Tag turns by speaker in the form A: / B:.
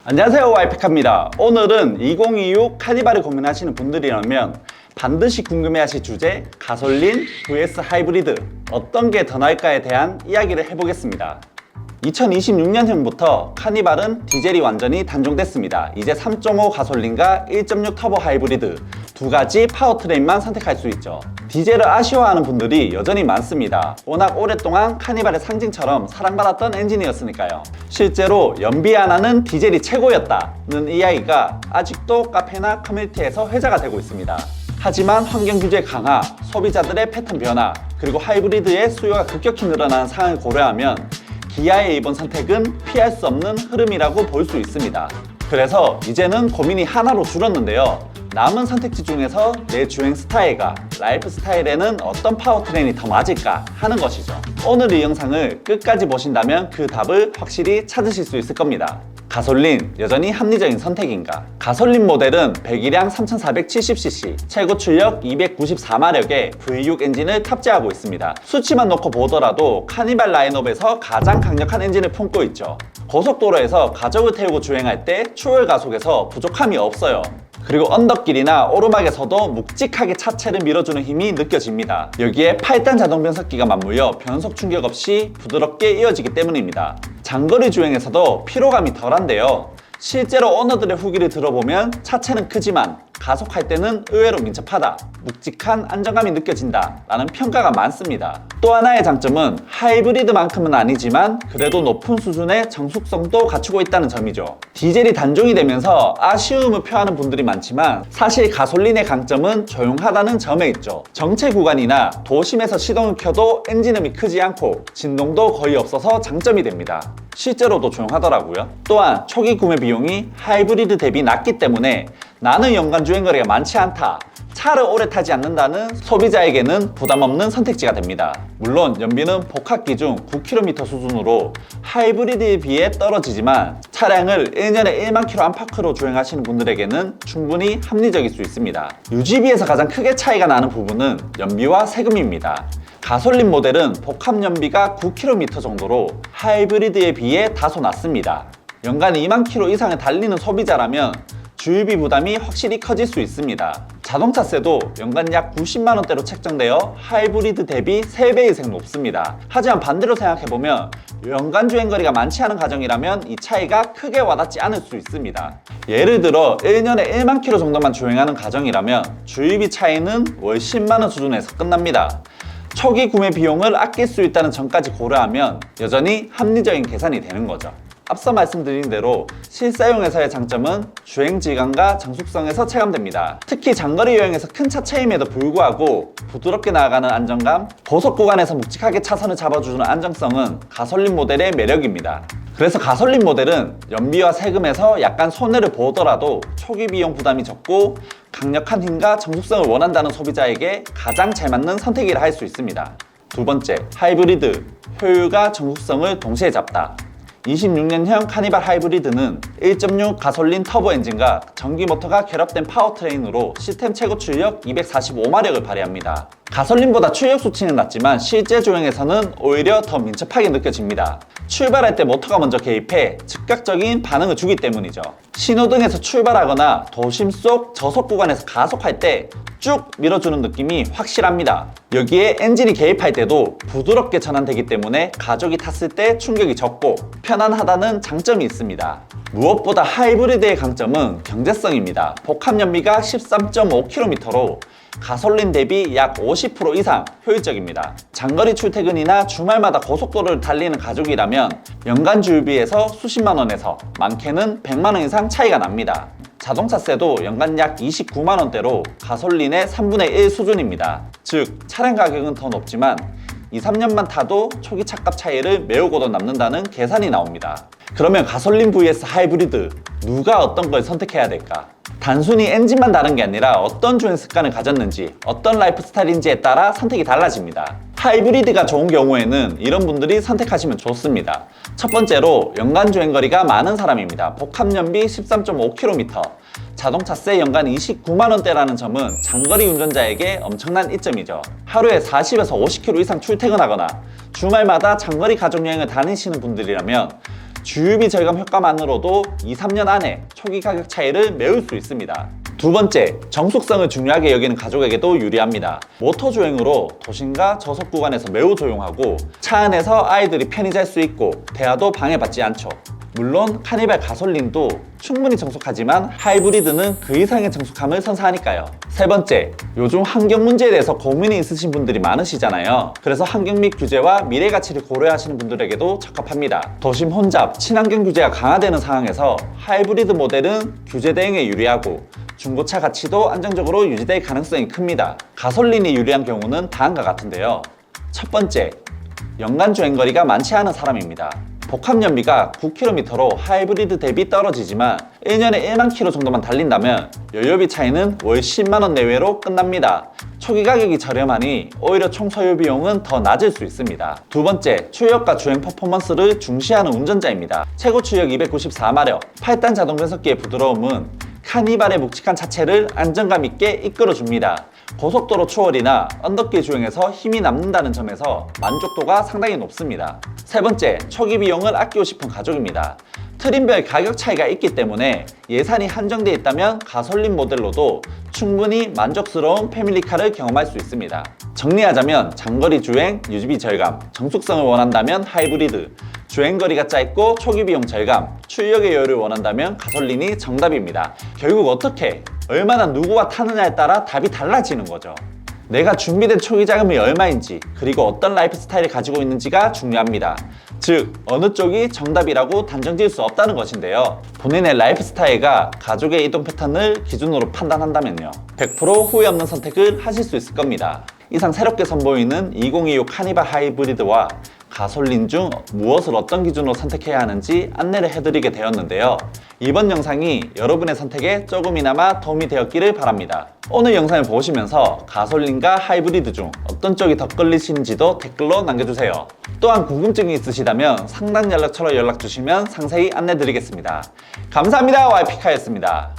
A: 안녕하세요, 와이프카입니다. 오늘은 2026 카니발을 고민하시는 분들이라면 반드시 궁금해하실 주제 가솔린 vs 하이브리드 어떤 게 더 나을까에 대한 이야기를 해보겠습니다. 2026년형부터 카니발은 디젤이 완전히 단종됐습니다. 이제 3.5 가솔린과 1.6 터보 하이브리드 두 가지 파워트레인만 선택할 수 있죠. 디젤을 아쉬워하는 분들이 여전히 많습니다. 워낙 오랫동안 카니발의 상징처럼 사랑받았던 엔진이었으니까요. 실제로 연비 하나는 디젤이 최고였다는 이야기가 아직도 카페나 커뮤니티에서 회자가 되고 있습니다. 하지만 환경 규제 강화, 소비자들의 패턴 변화, 그리고 하이브리드의 수요가 급격히 늘어나는 상황을 고려하면 기아의 이번 선택은 피할 수 없는 흐름이라고 볼 수 있습니다. 그래서 이제는 고민이 하나로 줄었는데요. 남은 선택지 중에서 내 주행 스타일과 라이프 스타일에는 어떤 파워트레인이 더 맞을까 하는 것이죠. 오늘 이 영상을 끝까지 보신다면 그 답을 확실히 찾으실 수 있을 겁니다. 가솔린 여전히 합리적인 선택인가? 가솔린 모델은 배기량 3470cc, 최고 출력 294마력의 V6 엔진을 탑재하고 있습니다. 수치만 놓고 보더라도 카니발 라인업에서 가장 강력한 엔진을 품고 있죠. 고속도로에서 가족을 태우고 주행할 때 추월 가속에서 부족함이 없어요. 그리고 언덕길이나 오르막에서도 묵직하게 차체를 밀어주는 힘이 느껴집니다. 여기에 8단 자동 변속기가 맞물려 변속 충격 없이 부드럽게 이어지기 때문입니다. 장거리 주행에서도 피로감이 덜한데요. 실제로 오너들의 후기를 들어보면 차체는 크지만 가속할 때는 의외로 민첩하다, 묵직한 안정감이 느껴진다 라는 평가가 많습니다. 또 하나의 장점은 하이브리드만큼은 아니지만 그래도 높은 수준의 정숙성도 갖추고 있다는 점이죠. 디젤이 단종이 되면서 아쉬움을 표하는 분들이 많지만 사실 가솔린의 강점은 조용하다는 점에 있죠. 정체 구간이나 도심에서 시동을 켜도 엔진음이 크지 않고 진동도 거의 없어서 장점이 됩니다. 실제로도 조용하더라고요. 또한 초기 구매 비용이 하이브리드 대비 낮기 때문에 나는 연간 주행거리가 많지 않다, 차를 오래 타지 않는다는 소비자에게는 부담 없는 선택지가 됩니다. 물론 연비는 복합 기준 9km 수준으로 하이브리드에 비해 떨어지지만 차량을 1년에 1만 km 안팎으로 주행하시는 분들에게는 충분히 합리적일 수 있습니다. 유지비에서 가장 크게 차이가 나는 부분은 연비와 세금입니다. 가솔린 모델은 복합 연비가 9km 정도로 하이브리드에 비해 다소 낮습니다. 연간 2만 km 이상을 달리는 소비자라면 주유비 부담이 확실히 커질 수 있습니다. 자동차세도 연간 약 90만원대로 책정되어 하이브리드 대비 3배 이상 높습니다. 하지만 반대로 생각해보면 연간 주행거리가 많지 않은 가정이라면 이 차이가 크게 와닿지 않을 수 있습니다. 예를 들어 1년에 1만 km 정도만 주행하는 가정이라면 주유비 차이는 월 10만원 수준에서 끝납니다. 초기 구매 비용을 아낄 수 있다는 점까지 고려하면 여전히 합리적인 계산이 되는 거죠. 앞서 말씀드린 대로 실사용에서의 장점은 주행 질감과 정숙성에서 체감됩니다. 특히 장거리 여행에서 큰 차체임에도 불구하고 부드럽게 나아가는 안정감, 고속 구간에서 묵직하게 차선을 잡아주는 안정성은 가솔린 모델의 매력입니다. 그래서 가솔린 모델은 연비와 세금에서 약간 손해를 보더라도 초기 비용 부담이 적고 강력한 힘과 정숙성을 원한다는 소비자에게 가장 잘 맞는 선택이라 할 수 있습니다. 두 번째, 하이브리드, 효율과 정숙성을 동시에 잡다. 26년형 카니발 하이브리드는 1.6 가솔린 터보 엔진과 전기 모터가 결합된 파워트레인으로 시스템 최고 출력 245마력을 발휘합니다. 가솔린보다 출력 수치는 낮지만 실제 주행에서는 오히려 더 민첩하게 느껴집니다. 출발할 때 모터가 먼저 개입해 즉각적인 반응을 주기 때문이죠. 신호등에서 출발하거나 도심 속 저속 구간에서 가속할 때 쭉 밀어주는 느낌이 확실합니다. 여기에 엔진이 개입할 때도 부드럽게 전환되기 때문에 가족이 탔을 때 충격이 적고 편안하다는 장점이 있습니다. 무엇보다 하이브리드의 강점은 경제성입니다. 복합 연비가 13.5km로 가솔린 대비 약 50% 이상 효율적입니다. 장거리 출퇴근이나 주말마다 고속도로를 달리는 가족이라면 연간 주유비에서 수십만원에서 많게는 100만원 이상 차이가 납니다. 자동차세도 연간 약 29만원대로 가솔린의 3분의 1 수준입니다. 즉 차량 가격은 더 높지만 2, 3년만 타도 초기 차값 차이를 메우고도 남는다는 계산이 나옵니다. 그러면 가솔린 vs 하이브리드 누가 어떤 걸 선택해야 될까? 단순히 엔진만 다른 게 아니라 어떤 주행 습관을 가졌는지, 어떤 라이프 스타일인지에 따라 선택이 달라집니다. 하이브리드가 좋은 경우에는 이런 분들이 선택하시면 좋습니다. 첫 번째로 연간 주행거리가 많은 사람입니다. 복합 연비 13.5km, 자동차세 연간 29만원대라는 점은 장거리 운전자에게 엄청난 이점이죠. 하루에 40에서 50km 이상 출퇴근하거나 주말마다 장거리 가족여행을 다니시는 분들이라면 주유비 절감 효과만으로도 2-3년 안에 초기 가격 차이를 메울 수 있습니다. 두 번째, 정숙성을 중요하게 여기는 가족에게도 유리합니다. 모터 주행으로 도심과 저속 구간에서 매우 조용하고 차 안에서 아이들이 편히 잘 수 있고 대화도 방해받지 않죠. 물론 카니발 가솔린도 충분히 정숙하지만 하이브리드는 그 이상의 정숙함을 선사하니까요. 세 번째, 요즘 환경 문제에 대해서 고민이 있으신 분들이 많으시잖아요. 그래서 환경 및 규제와 미래 가치를 고려하시는 분들에게도 적합합니다. 도심 혼잡, 친환경 규제가 강화되는 상황에서 하이브리드 모델은 규제 대응에 유리하고 중고차 가치도 안정적으로 유지될 가능성이 큽니다. 가솔린이 유리한 경우는 다음과 같은데요. 첫 번째, 연간 주행거리가 많지 않은 사람입니다. 복합연비가 9km로 하이브리드 대비 떨어지지만 1년에 1만 km 정도만 달린다면 연료비 차이는 월 10만원 내외로 끝납니다. 초기 가격이 저렴하니 오히려 총 소요 비용은 더 낮을 수 있습니다. 두 번째, 출력과 주행 퍼포먼스를 중시하는 운전자입니다. 최고 출력 294마력, 8단 자동 변속기의 부드러움은 카니발의 묵직한 차체를 안정감 있게 이끌어줍니다. 고속도로 추월이나 언덕길 주행에서 힘이 남는다는 점에서 만족도가 상당히 높습니다. 세 번째, 초기 비용을 아끼고 싶은 가족입니다. 트림별 가격 차이가 있기 때문에 예산이 한정되어 있다면 가솔린 모델로도 충분히 만족스러운 패밀리카를 경험할 수 있습니다. 정리하자면 장거리 주행, 유지비 절감, 정숙성을 원한다면 하이브리드, 주행거리가 짧고 초기 비용 절감, 출력의 여유를 원한다면 가솔린이 정답입니다. 결국 어떻게, 얼마나 누구와 타느냐에 따라 답이 달라지는 거죠. 내가 준비된 초기 자금이 얼마인지, 그리고 어떤 라이프 스타일을 가지고 있는지가 중요합니다. 즉, 어느 쪽이 정답이라고 단정 지을 수 없다는 것인데요. 본인의 라이프 스타일과 가족의 이동 패턴을 기준으로 판단한다면요, 100% 후회 없는 선택을 하실 수 있을 겁니다. 이상 새롭게 선보이는 2025 카니발 하이브리드와 가솔린 중 무엇을 어떤 기준으로 선택해야 하는지 안내를 해드리게 되었는데요. 이번 영상이 여러분의 선택에 조금이나마 도움이 되었기를 바랍니다. 오늘 영상을 보시면서 가솔린과 하이브리드 중 어떤 쪽이 더 끌리시는지도 댓글로 남겨주세요. 또한 궁금증이 있으시다면 상담 연락처로 연락 주시면 상세히 안내 드리겠습니다. 감사합니다. YP카였습니다.